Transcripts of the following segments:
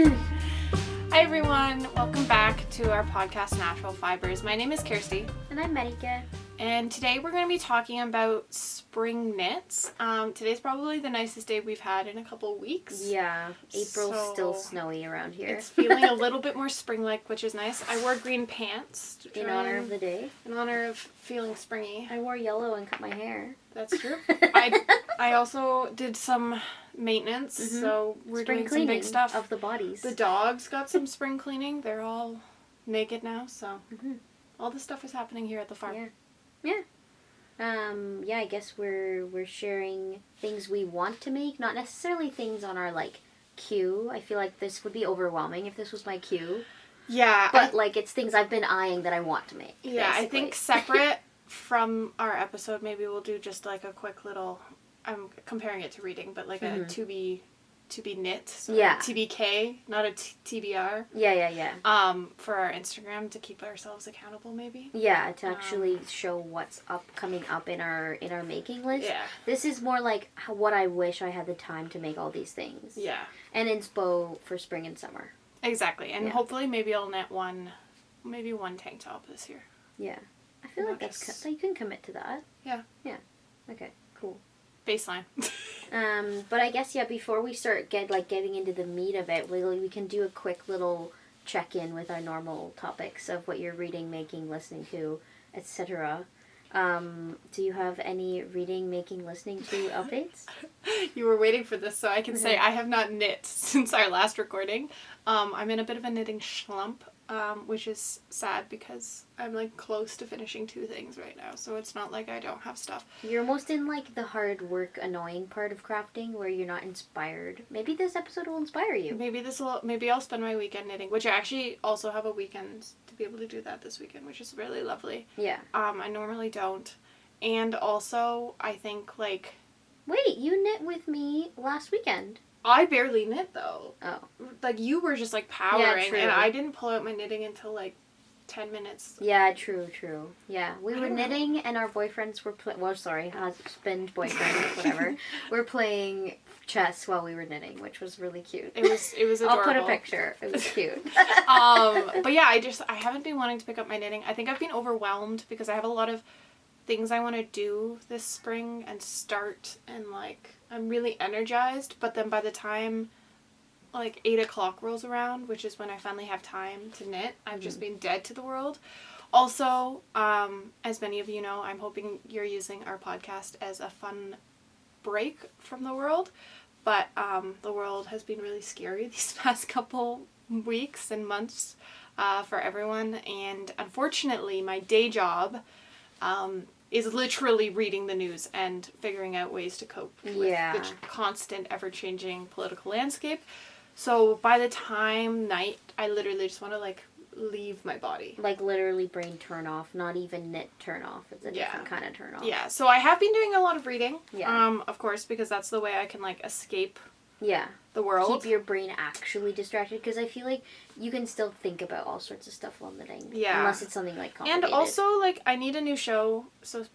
Hi everyone, welcome back to our podcast Natural Fibres. My name is Kersti. And I'm Merike. And today we're going to be talking about spring knits. Today's probably the nicest day we've had in a couple weeks. Yeah, April's still snowy around here. It's feeling a little bit more spring-like, which is nice. I wore green pants. In honor of the day. In honor of feeling springy. I wore yellow and cut my hair. That's true. I also did some maintenance, so we're doing some big stuff. Of the bodies. The dogs got some spring cleaning. They're all naked now, so all the stuff is happening here at the farm. Yeah. I guess we're sharing things we want to make, not necessarily things on our queue. I feel like this would be overwhelming if this was my queue. Yeah. But it's things I've been eyeing that I want to make. Yeah, basically. I think separate from our episode, maybe we'll do just a quick little, I'm comparing it to reading, but a to be knit. So TBK, not a TBR. Yeah. For our Instagram to keep ourselves accountable, maybe. Yeah, to actually show what's coming up in our making list. Yeah. This is more like what I wish I had the time to make all these things. Yeah. And inspo for spring and summer. Exactly, and hopefully maybe I'll knit one tank top this year. Yeah, I feel like that's you can commit to that. Yeah. Yeah. Okay. Cool. Baseline. But I guess before we start getting into the meat of it, we can do a quick little check-in with our normal topics of what you're reading, making, listening to, etc. Do you have any reading, making, listening to updates? You were waiting for this, so I can say I have not knit since our last recording. I'm in a bit of a knitting slump, which is sad because I'm close to finishing 2 things right now, so it's not like I don't have stuff. You're almost in the hard work, annoying part of crafting where you're not inspired. Maybe this episode will inspire you. Maybe I'll spend my weekend knitting, which I actually also have a weekend to be able to do that this weekend, which is really lovely. Yeah. I normally don't. And also, I think Wait, you knit with me last weekend. I barely knit though. Oh. You were just powering, true. and I didn't pull out my knitting until 10 minutes. Yeah, true. Yeah, we were knitting and our boyfriends were husband, boyfriend, whatever. We're playing chess while we were knitting, which was really cute. It was adorable. I'll put a picture. It was cute. But yeah, I haven't been wanting to pick up my knitting. I think I've been overwhelmed because I have a lot of things I want to do this spring and start, and I'm really energized, but then by the time 8 o'clock rolls around, which is when I finally have time to knit, I've just been dead to the world. Also, as many of you know, I'm hoping you're using our podcast as a fun break from the world, but the world has been really scary these past couple weeks and months for everyone, and unfortunately my day job is literally reading the news and figuring out ways to cope with the constant, ever-changing political landscape. So by the time night, I literally just want to leave my body. Literally brain turn off, not even knit turn off. It's a different kind of turn off. Yeah, so I have been doing a lot of reading. Yeah. Of course, because that's the way I can escape. Yeah. The world. Keep your brain actually distracted, because I feel like you can still think about all sorts of stuff while knitting. Yeah. Unless it's something complicated. And also, I need a new show, so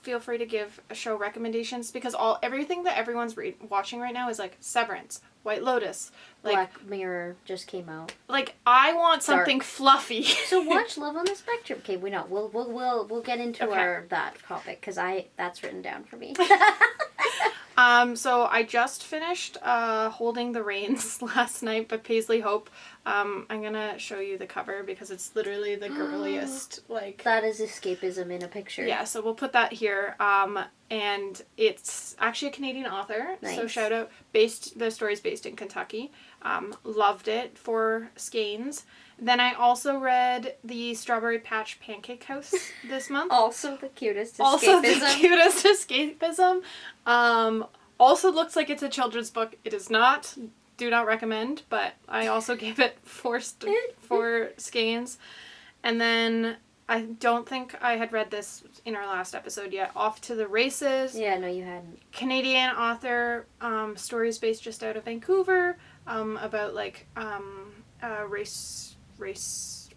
feel free to give show recommendations, because everything that everyone's watching right now is Severance, White Lotus. Black Mirror just came out. I want something fluffy. So watch Love on the Spectrum. Okay, we'll get into that topic, because that's written down for me. So I just finished Holding the Reins last night by Paisley Hope. I'm gonna show you the cover because it's literally the girliest, That is escapism in a picture. Yeah, so we'll put that here. And it's actually a Canadian author. Nice. So shout out. The story's based in Kentucky. Loved it for skeins. Then I also read the Strawberry Patch Pancake House this month. Also the cutest escapism. Also looks like it's a children's book. It is not. Do not recommend, but I also gave it 4 skeins. And then I don't think I had read this in our last episode yet. Off to the Races. Yeah, no, you hadn't. Canadian author, stories based just horse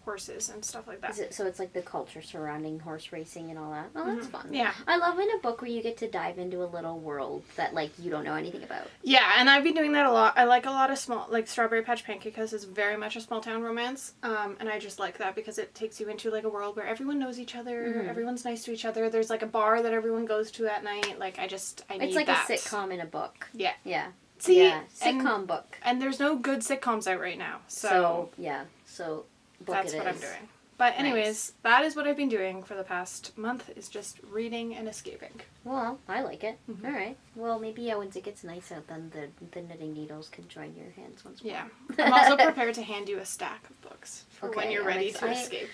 horses and stuff like that. So it's like the culture surrounding horse racing and all that. Oh, that's fun. Yeah. I love in a book where you get to dive into a little world that, like, you don't know anything about. Yeah, and I've been doing that a lot. I like a lot of small, like Strawberry Patch Pancake House is very much a small town romance. And I just like that because it takes you into like a world where everyone knows each other, everyone's nice to each other. There's like a bar that everyone goes to at night. Like, I need that. It's like a sitcom in a book. Yeah. Yeah. See, yeah, sitcom book. And there's no good sitcoms out right now. So book that's what I'm doing. But anyways, that is what I've been doing for the past month, is just reading and escaping. Well, I like it. All right. Well, maybe once it gets nice out, then the knitting needles can join your hands once more. Yeah. I'm also prepared to hand you a stack of books for when you're ready to escape.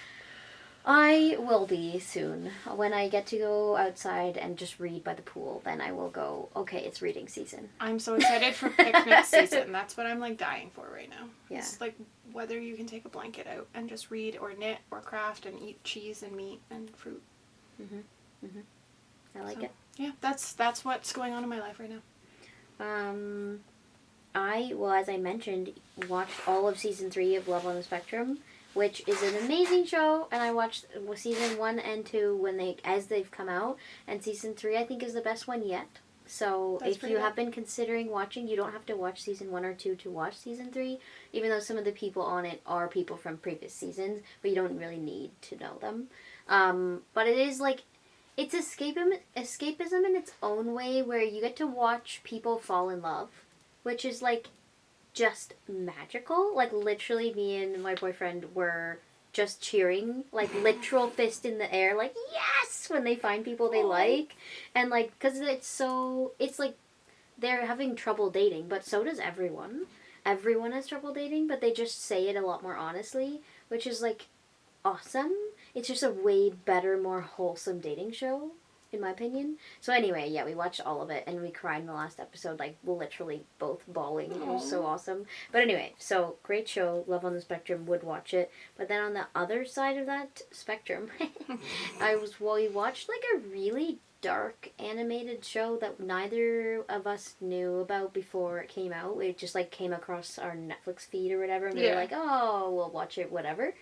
I will be soon. When I get to go outside and just read by the pool, then I will go, okay, it's reading season. I'm so excited for picnic season. That's what I'm like dying for right now. Yeah. It's like whether you can take a blanket out and just read or knit or craft and eat cheese and meat and fruit. I like it. Yeah, that's what's going on in my life right now. As I mentioned, watched all of season 3 of Love on the Spectrum, which is an amazing show, and I watched season 1 and 2 as they've come out, and season 3 I think is the best one yet. So if you have been considering watching, you don't have to watch season 1 or 2 to watch season 3, even though some of the people on it are people from previous seasons, but you don't really need to know them. But it is like, it's escapism in its own way, where you get to watch people fall in love, which is like just magical. Like, literally me and my boyfriend were just cheering, like literal fist in the air, like yes, when they find people they like. And like, because it's like they're having trouble dating, but so does everyone. Everyone has trouble dating, but they just say it a lot more honestly, which is like awesome. It's just a way better, more wholesome dating show, in my opinion. So anyway, yeah, we watched all of it, and we cried in the last episode, like, literally both bawling. It was so awesome. But anyway, so, great show. Love on the Spectrum, would watch it. But then on the other side of that spectrum, we watched, like, a really dark animated show that neither of us knew about before it came out. It just, like, came across our Netflix feed or whatever, and we were like, oh, we'll watch it, whatever.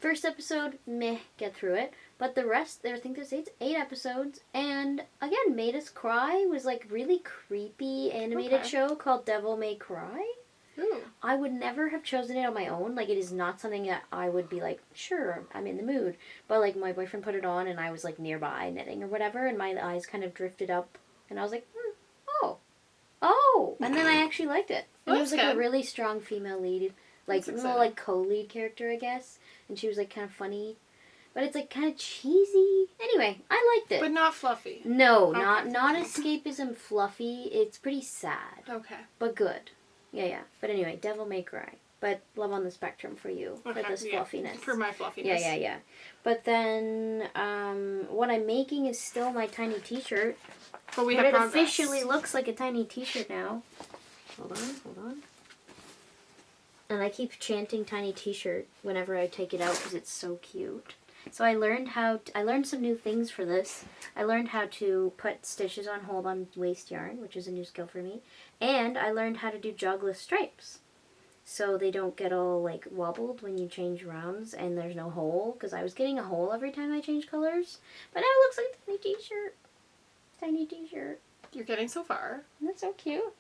First episode, meh, get through it. But the rest, I think there's 8 episodes, and again, made us cry. Was like really creepy animated show called Devil May Cry. Ooh. I would never have chosen it on my own. Like, it is not something that I would be like, sure, I'm in the mood. But like, my boyfriend put it on, and I was like nearby knitting or whatever, and my eyes kind of drifted up, and I was like, oh, and then I actually liked it. And it was like a really strong female lead, like little like co-lead character, I guess. And she was, like, kind of funny. But it's, like, kind of cheesy. Anyway, I liked it. But not fluffy. No, not escapism fluffy. It's pretty sad. Okay. But good. Yeah. But anyway, Devil May Cry. But Love on the Spectrum for you. For this fluffiness. For my fluffiness. Yeah. But then, what I'm making is still my tiny t-shirt. But it officially looks like a tiny t-shirt now. Hold on. And I keep chanting tiny t-shirt whenever I take it out because it's so cute. So I learned some new things for this. I learned how to put stitches on hold on waist yarn, which is a new skill for me. And I learned how to do jogless stripes. So they don't get all like wobbled when you change rounds and there's no hole. Because I was getting a hole every time I changed colors. But now it looks like a tiny t-shirt. Tiny t-shirt. You're getting so far. That's so cute.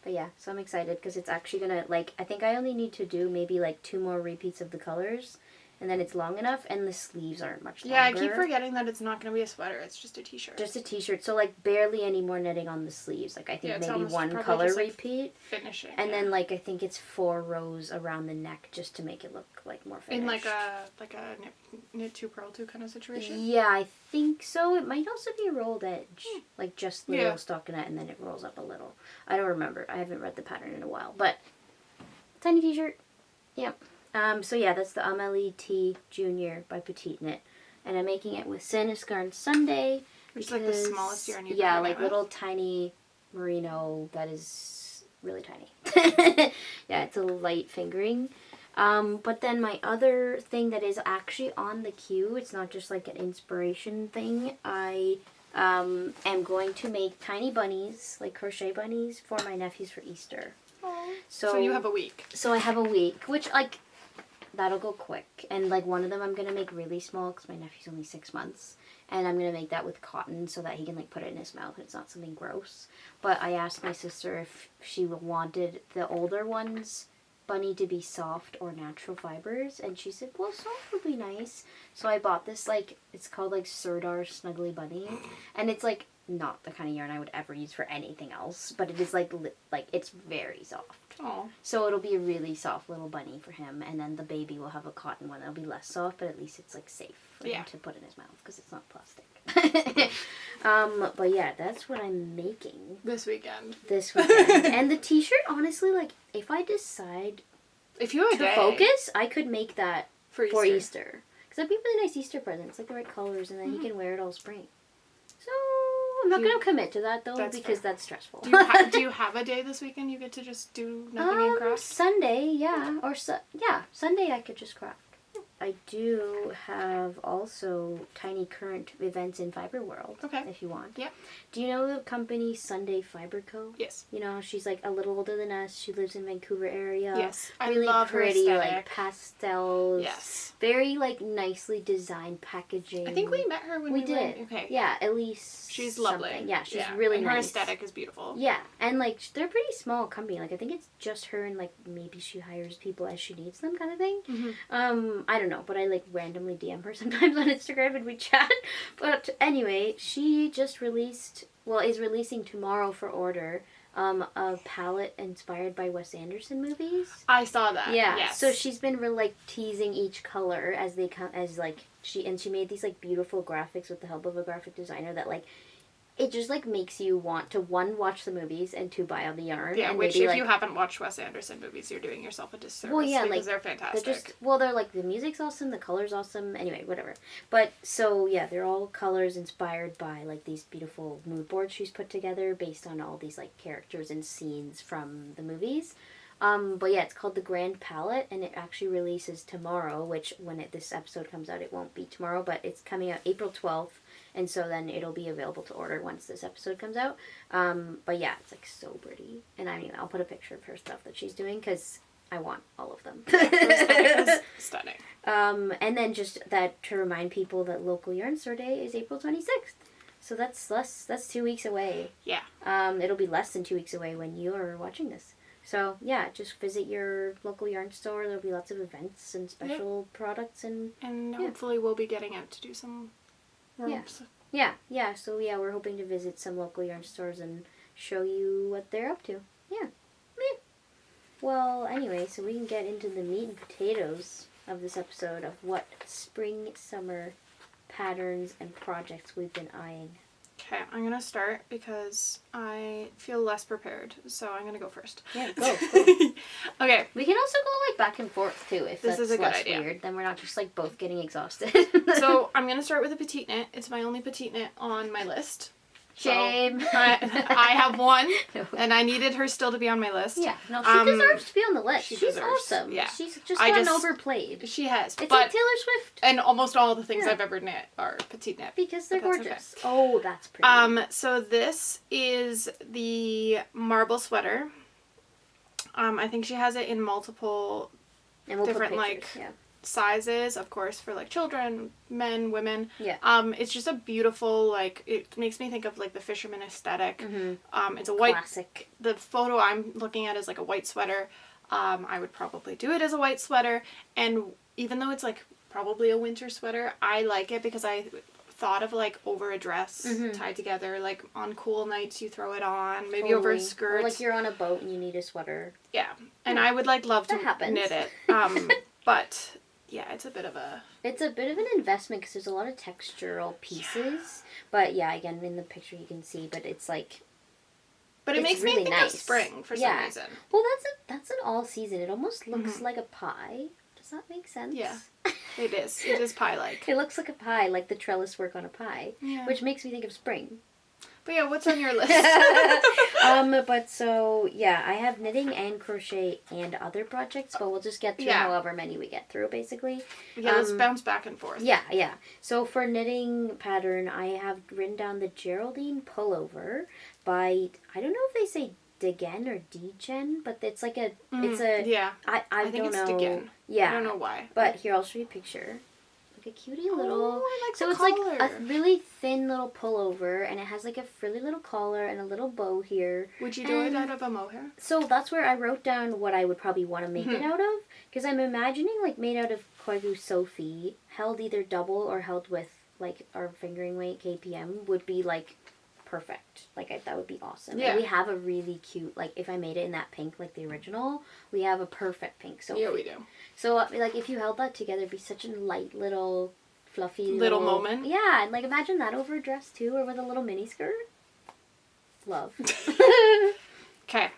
But yeah, so I'm excited because it's actually going to, like, I think I only need to do maybe, like, 2 more repeats of the colors, and then it's long enough, and the sleeves aren't much longer. Yeah, I keep forgetting that it's not going to be a sweater, it's just a t-shirt. Just a t-shirt, so, like, barely any more knitting on the sleeves. Like, I think maybe 1 color just, like, repeat. Finishing. And then, like, I think it's 4 rows around the neck just to make it look, like, more finished. In, like a knit 2, purl 2 kind of situation? Yeah, I think so. It might also be a rolled edge. Like, just little stockinette, and then it rolls up a little. I don't remember. I haven't read the pattern in a while. But, tiny t-shirt. Yep. So yeah, that's the Amélie T Junior by PetiteKnit. And I'm making it with Sanisgarn Sunday. Which is like the smallest yarn you've ever like little tiny merino that is really tiny. Yeah, it's a light fingering. But then my other thing that is actually on the queue, it's not just like an inspiration thing, I am going to make tiny bunnies, like crochet bunnies, for my nephews for Easter. So you have a week. So I have a week, which, like, that'll go quick. And, like, one of them I'm going to make really small because my nephew's only 6 months. And I'm going to make that with cotton so that he can, like, put it in his mouth and it's not something gross. But I asked my sister if she wanted the older ones bunny to be soft or natural fibers, and she said, well, soft would be nice. So I bought this, like, it's called, like, Serdar Snuggly Bunny, and it's, like, not the kind of yarn I would ever use for anything else, but it is, like, it's very soft. Oh. So it'll be a really soft little bunny for him, and then the baby will have a cotton one that'll be less soft, but at least it's, like, safe for him to put in his mouth, because it's not plastic. But yeah, that's what I'm making. This weekend. And the t-shirt, honestly, like, if I decide if you have to focus, I could make that for Easter. Because that'd be really nice Easter presents, like the right colors, and then he can wear it all spring. So, I'm not going to commit to that, though, because that's stressful. Do you have a day this weekend you get to just do nothing and craft? Sunday, yeah. Sunday I could just craft. I do have also tiny current events in Fibre World. Okay. If you want. Yeah. Do you know the company Sunday Fibre Co? Yes. You know, she's like a little older than us. She lives in Vancouver area. Yes. Really I love pretty, her aesthetic. like pastels. Yes. Very like nicely designed packaging. I think we met her when we did. Went. Okay. Yeah, at least. She's lovely. Something. Yeah, she's really nice. Her aesthetic is beautiful. Yeah, and like they're a pretty small company. Like I think it's just her, and like maybe she hires people as she needs them, kind of thing. Mm-hmm. I don't know, but I like randomly DM her sometimes on Instagram and we chat. But anyway, she just is releasing tomorrow for order a palette inspired by Wes Anderson movies. I saw that. Yeah. Yes. So she's been like teasing each color as they come, she made these like beautiful graphics with the help of a graphic designer that like it just like makes you want to one, watch the movies, and two, buy all the yarn. Yeah, and which maybe, if like, you haven't watched Wes Anderson movies, you're doing yourself a disservice. Well, yeah, because like they're fantastic. They're like the music's awesome, the color's awesome. Anyway, whatever. But so yeah, they're all colors inspired by like these beautiful mood boards she's put together based on all these like characters and scenes from the movies. But yeah, it's called the Grand Palette, and it actually releases tomorrow. Which when this episode comes out, it won't be tomorrow, but it's coming out April 12th. And so then it'll be available to order once this episode comes out. But yeah, it's like so pretty. And I mean, I'll put a picture of her stuff that she's doing because I want all of them. It's stunning. And then just that to remind people that local yarn store day is April 26th. So that's 2 weeks away. Yeah. It'll be less than 2 weeks away when you're watching this. So yeah, just visit your local yarn store. There'll be lots of events and special products and hopefully we'll be getting out to do some. Yeah. So yeah, we're hoping to visit some local yarn stores and show you what they're up to. Yeah. Well, anyway, so we can get into the meat and potatoes of this episode of what spring, summer patterns and projects we've been eyeing. Okay, I'm going to start because I feel less prepared, so I'm going to go first. Yeah, go. Okay. We can also go, like, back and forth, too, if this is a less good idea. Weird. Then we're not just, like, both getting exhausted. So, I'm going to start with a PetiteKnit. It's my only PetiteKnit on my list. Shame. So, I have one, and I needed her still to be on my list. Yeah, no, she deserves to be on the list. She's deserves, awesome. Yeah. She's just gotten overplayed. She has. It's like Taylor Swift. And almost all the things I've ever knit are PetiteKnit. Because they're gorgeous. Okay. Oh, that's pretty. So this is the marble sweater. I think she has it in multiple different, like, sizes, of course, for like children, men, women. Yeah. It's just a beautiful, like, it makes me think of like the fisherman aesthetic. Mm-hmm. It's a white. Classic. The photo I'm looking at is like a white sweater. I would probably do it as a white sweater, and even though it's like probably a winter sweater, I like it because I thought of like over a dress tied together, like on cool nights you throw it on, maybe over a skirt. Or like you're on a boat and you need a sweater. Yeah, and I would like love to knit it. But yeah, it's a bit of an investment because there's a lot of textural pieces. But yeah, again, in the picture you can see, but it's like. But it makes really me think of spring for some reason. Well, that's an all season. It almost looks like a pie. Does that make sense? Yeah, it is. It is pie-like. It looks like a pie, like the trellis work on a pie, which makes me think of spring. But yeah, what's on your list? But so, yeah, I have knitting and crochet and other projects, but we'll just get through however many we get through, basically. Yeah, let's bounce back and forth. Yeah. So for knitting pattern, I have written down the Geraldine Pullover by, I don't know if they say Degen or Degen, but it's like a, yeah. I think don't know. It's Degen. Yeah. I don't know why. But here, I'll show you a picture. Like a cutie little. I like so the it's collar. like a really thin little pullover, and it has like a frilly little collar and a little bow here. Would you do it out of a mohair? So that's where I wrote down what I would probably want to make it out of, because I'm imagining like made out of Koigu Sofie, held either double or held with like our fingering weight KPM would be like perfect. Like that would be awesome. Yeah. And we have a really cute, like if I made it in that pink like the original, we have a perfect pink Sofie. Yeah, we do. So like if you held that together, it'd be such a light little fluffy little moment. Yeah, and like imagine that over a dress too, or with a little mini skirt. Love. Okay,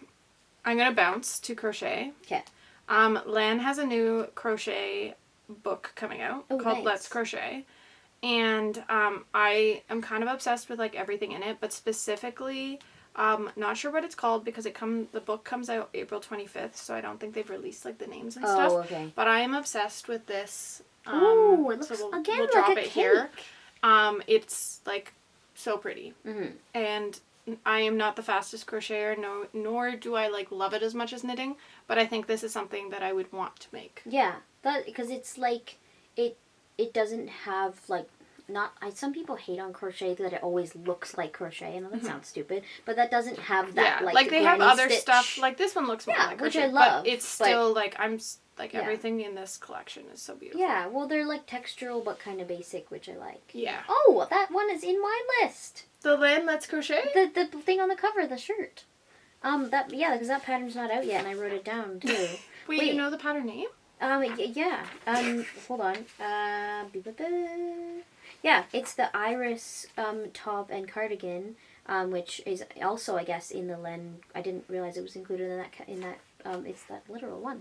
I'm gonna bounce to crochet. Okay. Lan has a new crochet book coming out called nice. Let's Crochet. And I am kind of obsessed with like everything in it, but specifically, not sure what it's called because the book comes out April 25th, so I don't think they've released like the names and stuff. Okay. But I am obsessed with this. Ooh, it looks so again we'll like drop a it cake. here. It's like so pretty, and I am not the fastest crocheter, nor do I like love it as much as knitting, but I think this is something that I would want to make. Yeah, that because it's like it doesn't have like some people hate on crochet that it always looks like crochet. I know that sounds stupid, but that doesn't have that like they have granny other stitch. stuff like this one looks more like crochet, which I love, but it's still like everything in this collection is so beautiful. Yeah, well they're like textural but kind of basic, which I like. Yeah. Oh, that one is in my list. The Laine Let's Crochet? The thing on the cover, the shirt. Because that pattern's not out yet, and I wrote it down too. Wait, you know the pattern name? Yeah. Hold on. Yeah, it's the Iris top and cardigan, which is also, I guess, in the Laine. I didn't realize it was included in that. It's that literal one.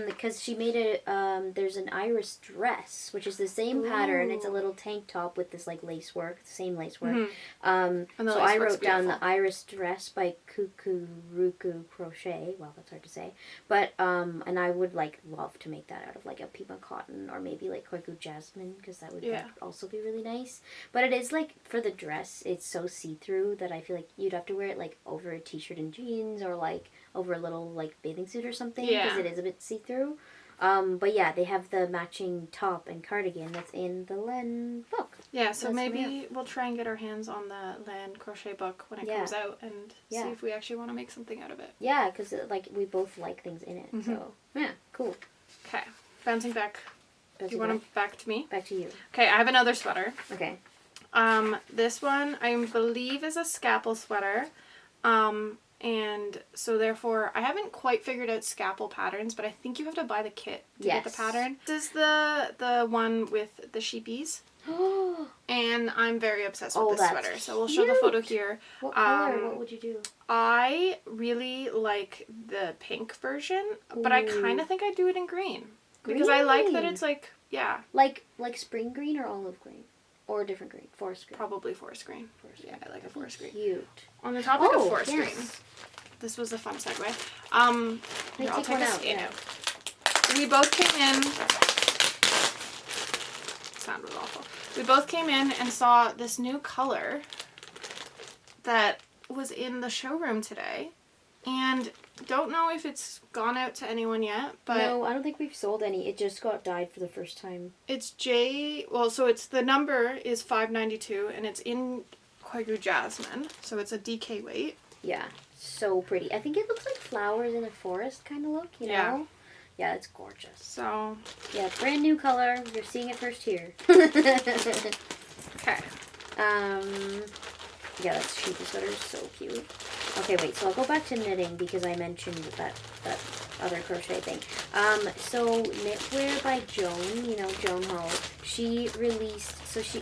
Because she made there's an iris dress, which is the same pattern. It's a little tank top with this like lace work, same lace work. And so I wrote down the iris dress by Kukuruku Crochet. Well, that's hard to say. But, and I would like love to make that out of like a Pima cotton or maybe like Koigu jasmine, because that would also be really nice. But it is like, for the dress, it's so see-through that I feel like you'd have to wear it like over a t-shirt and jeans or like over a little like bathing suit or something, because it is a bit see-through. But yeah, they have the matching top and cardigan that's in the Laine book. Yeah, so maybe we'll try and get our hands on the Laine crochet book when it comes out and see if we actually want to make something out of it. Yeah, because like we both like things in it. So yeah, cool. Okay, bouncing back. Do you want to back to me? Back to you. Okay, I have another sweater. Okay. This one I believe is a scalpel sweater. And so therefore, I haven't quite figured out scalpel patterns, but I think you have to buy the kit to get the pattern. This is the one with the sheepies. And I'm very obsessed with this sweater. So we'll show the photo here. What color? What would you do? I really like the pink version, but I kind of think I'd do it in green. Because I like that it's like, Like spring green or olive green? Or a different green? Forest green? Probably forest green. Yeah, I like a forest green. Cute. On the topic of forest green, this was a fun segue. Here, I'll take a scan out. We both came in. Sounded awful. We both came in and saw this new color that was in the showroom today, and don't know if it's gone out to anyone yet, but no, I don't think we've sold any. It just got dyed for the first time. It's so it's the number is 592 and it's in Koigu jasmine, so it's a DK weight. Yeah, so pretty. I think it looks like flowers in a forest kind of look, you know? Yeah, it's gorgeous. So yeah, brand new color. You're seeing it first here. Okay. Yeah, that sheepy sweater is so cute. Okay, wait, so I'll go back to knitting because I mentioned that other crochet thing. So Knitwear by Joan, you know, Joan Ho, she released,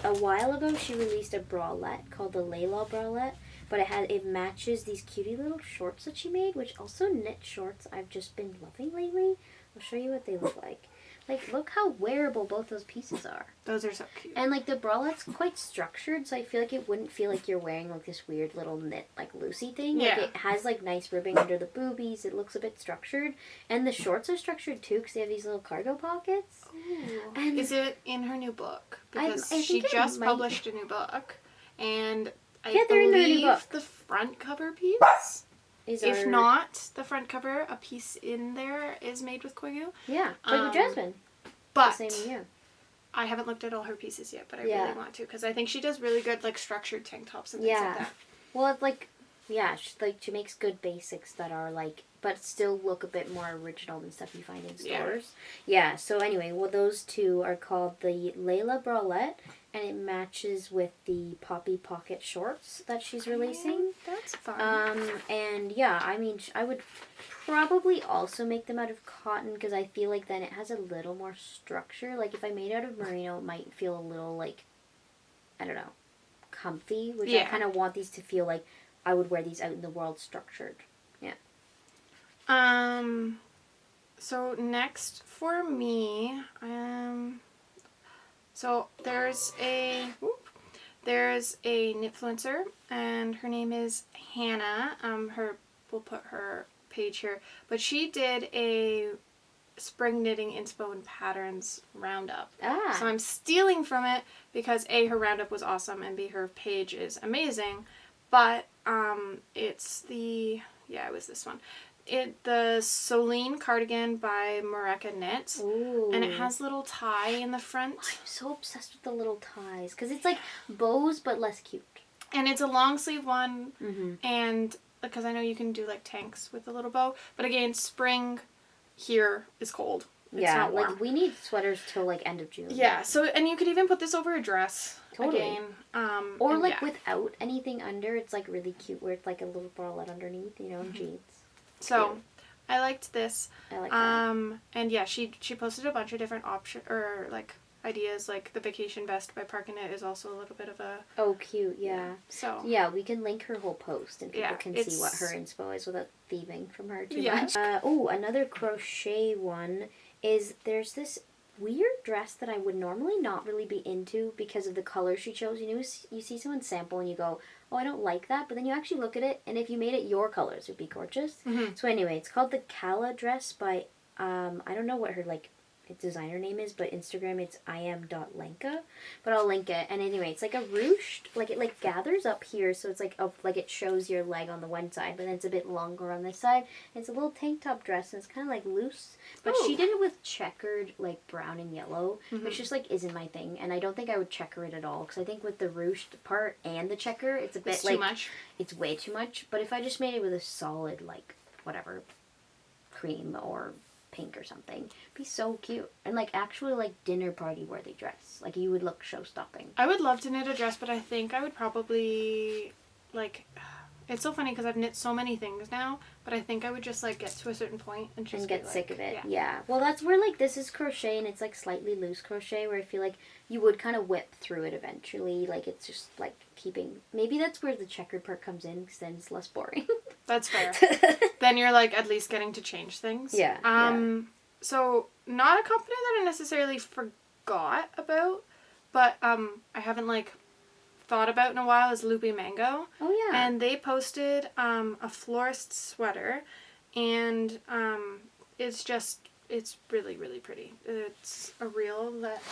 a while ago she released a bralette called the Leyla bralette, but it matches these cutie little shorts that she made, which also knit shorts I've just been loving lately. I'll show you what they look like. Like, look how wearable both those pieces are. Those are so cute. And, like, the bralette's quite structured, so I feel like it wouldn't feel like you're wearing, like, this weird little knit, like, Lucy thing. Yeah. Like, it has, like, nice ribbing under the boobies. It looks a bit structured. And the shorts are structured, too, because they have these little cargo pockets. Ooh. And is it in her new book? Because I she think just published a new book. And I they're in the new believe book. the front cover piece If not, the front cover, a piece in there is made with Koigu. Yeah, Koigu Jasmine. But the same, yeah. I haven't looked at all her pieces yet, but I really want to, because I think she does really good, like, structured tank tops and things like that. Well, it's like, she makes good basics that are, like, but still look a bit more original than stuff you find in stores. Yeah, so anyway, well, those two are called the Leyla Bralette, and it matches with the Poppy Pocket shorts that she's releasing. That's fun. And yeah, I mean, I would probably also make them out of cotton, because I feel like then it has a little more structure. Like, if I made it out of merino, it might feel a little, like, I don't know, comfy, which I kind of want these to feel like I would wear these out in the world structured. Yeah. So next for me, so there's a knitfluencer, and her name is Hannah. We'll put her page here, but she did a spring knitting inspo and patterns roundup. So I'm stealing from it because A, her roundup was awesome, and B, her page is amazing. But it was this one. The Solene cardigan by Moreca Knit. Ooh. And it has little tie in the front. I'm so obsessed with the little ties, because it's like bows but less cute. And it's a long sleeve one, and because I know you can do like tanks with a little bow, but again, spring here is cold. It's not warm. Like we need sweaters till like end of June. Yeah, so, and you could even put this over a dress. Totally. Again. Or like without anything under, it's like really cute where it's like a little bralette underneath, you know, and jeans. So, cute. I liked this. I like that. And yeah, she posted a bunch of different ideas, like the vacation vest by PetiteKnit is also a little bit of a... Oh, cute, yeah. So... Yeah, we can link her whole post and people can see what her inspo is without thieving from her too much. Another crochet one is there's this weird dress that I would normally not really be into because of the color she chose. You know, you see someone sample and you go, oh, I don't like that, but then you actually look at it, and if you made it your colors, it would be gorgeous. So anyway, it's called the Calla dress by, I don't know what her, like, designer name is, but Instagram it's Iam.Lanka, but I'll link it. And anyway, it's like a ruched, like it like gathers up here, so it's like it shows your leg on the one side, but then it's a bit longer on this side. And it's a little tank top dress, and it's kind of like loose, but she did it with checkered like brown and yellow, which just like isn't my thing, and I don't think I would checker it at all, because I think with the ruched part and the checker, it's a bit like too much. It's way too much. But if I just made it with a solid like whatever cream or pink or something, it'd be so cute, and like actually like dinner party worthy dress, like you would look show stopping. I would love to knit a dress, but I think I would probably like, it's so funny because I've knit so many things now, but I think I would just like get to a certain point and just get sick of it. Yeah, well that's where like this is crochet, and it's like slightly loose crochet where I feel like you would kind of whip through it eventually, like it's just like keeping, maybe that's where the checkered part comes in, because then it's less boring. That's fair. Then you're like at least getting to change things. Yeah. So not a company that I necessarily forgot about, but I haven't like thought about in a while is Loopy Mango. Oh yeah. And they posted a florist sweater, and it's really, really pretty. It's a reel that...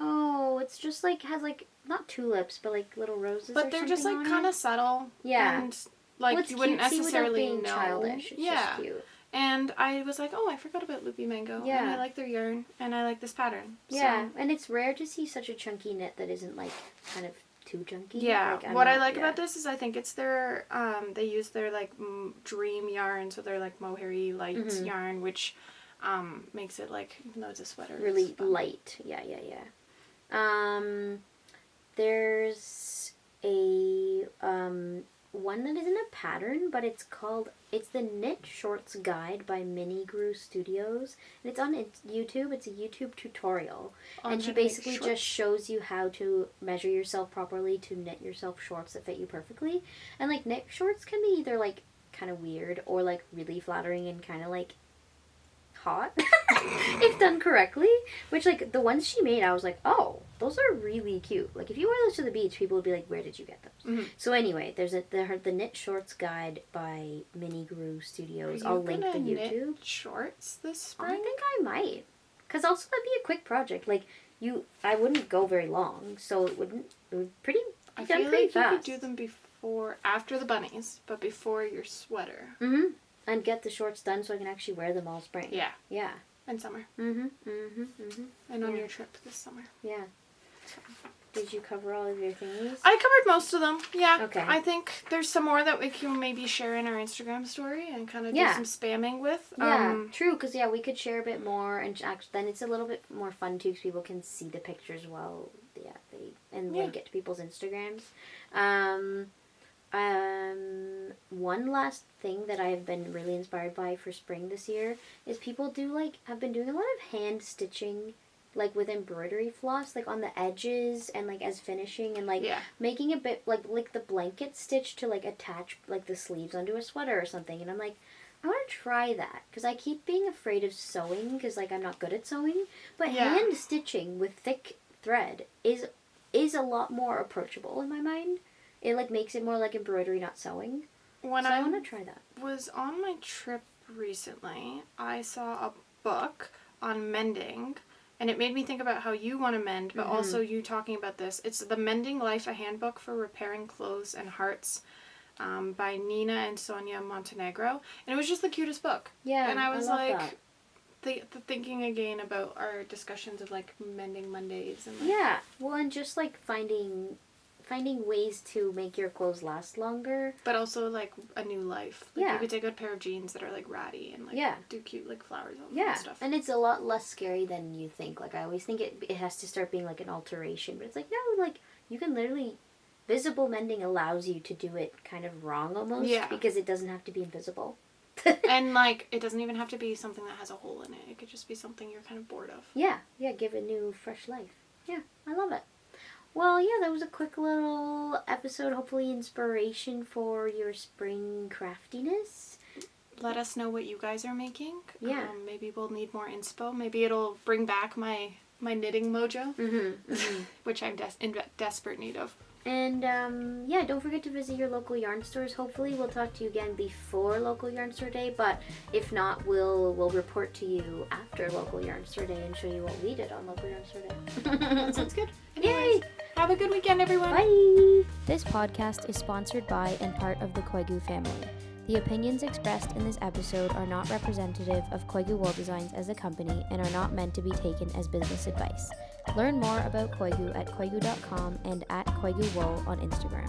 Oh, it's just like, has like, not tulips, but like little roses or something. But they're just like kind of subtle. Yeah. And like you wouldn't necessarily know. Childish. It's just cute. And I was like, oh, I forgot about Loopy Mango. Yeah. And I like their yarn, and I like this pattern. Yeah. So. And it's rare to see such a chunky knit that isn't like kind of too chunky. Yeah. Like, what I like about this is I think it's their, they use their like dream yarn, so they're like Mohair light yarn, which makes it like, even though it's a sweater, really light. Yeah. There's a one that isn't a pattern, but it's the Knit Shorts Guide by Minigrew Studios, and it's on YouTube. It's a YouTube tutorial, and she basically just shows you how to measure yourself properly to knit yourself shorts that fit you perfectly. And like knit shorts can be either like kind of weird or like really flattering and kind of like hot if done correctly, which like the ones she made, I was like, oh, those are really cute. Like if you wear those to the beach, people would be like, where did you get those? So anyway, there's the Knit Shorts Guide by Minigrew Studios. I'll link the YouTube. Knit shorts this spring? I think I might, because also that'd be a quick project. Like I wouldn't go very long, so it would pretty. I feel like fast. You could do them after the bunnies, but before your sweater. Mm-hmm. And get the shorts done so I can actually wear them all spring. Yeah. Yeah. And summer. Mm-hmm. Mm-hmm. Mm-hmm. And on your trip this summer. Yeah. Did you cover all of your thingies? I covered most of them. Yeah. Okay. I think there's some more that we can maybe share in our Instagram story and kind of do some spamming with. Yeah, true, because we could share a bit more, and then it's a little bit more fun too, because people can see the pictures well. Link it to people's Instagrams. One last thing that I've been really inspired by for spring this year is people have been doing a lot of hand stitching, like with embroidery floss, like on the edges and like as finishing, and making a bit like the blanket stitch to like attach like the sleeves onto a sweater or something. And I'm like, I want to try that, because I keep being afraid of sewing because like I'm not good at sewing, but hand stitching with thick thread is a lot more approachable in my mind. It like makes it more like embroidery, not sewing. I want to try that. Was on my trip recently, I saw a book on mending, and it made me think about how you want to mend, but also you talking about this. It's The Mending Life, a Handbook for Repairing Clothes and Hearts, by Nina and Sonia Montenegro. And it was just the cutest book. Yeah, and I was like, thinking again about our discussions of like mending Mondays and and just like finding ways to make your clothes last longer, but also like a new life. Like you could take a pair of jeans that are like ratty and like do cute like flowers on them and stuff. And it's a lot less scary than you think. Like I always think it has to start being like an alteration, but it's like no, like you can literally, visible mending allows you to do it kind of wrong almost, because it doesn't have to be invisible. And like it doesn't even have to be something that has a hole in it. It could just be something you're kind of bored of. Give it new fresh life. I love it. Well, that was a quick little episode, hopefully inspiration for your spring craftiness. Let us know what you guys are making. Maybe we'll need more inspo. Maybe it'll bring back my knitting mojo, which I'm in desperate need of. And, don't forget to visit your local yarn stores. Hopefully we'll talk to you again before local yarn store day, but if not, we'll report to you after local yarn store day and show you what we did on local yarn store day. That sounds good. Anyways, have a good weekend, everyone. Bye! This podcast is sponsored by and part of the Koigu family. The opinions expressed in this episode are not representative of Koigu Wool Designs as a company and are not meant to be taken as business advice. Learn more about Koigu at koigu.com and at Koigu Wool on Instagram.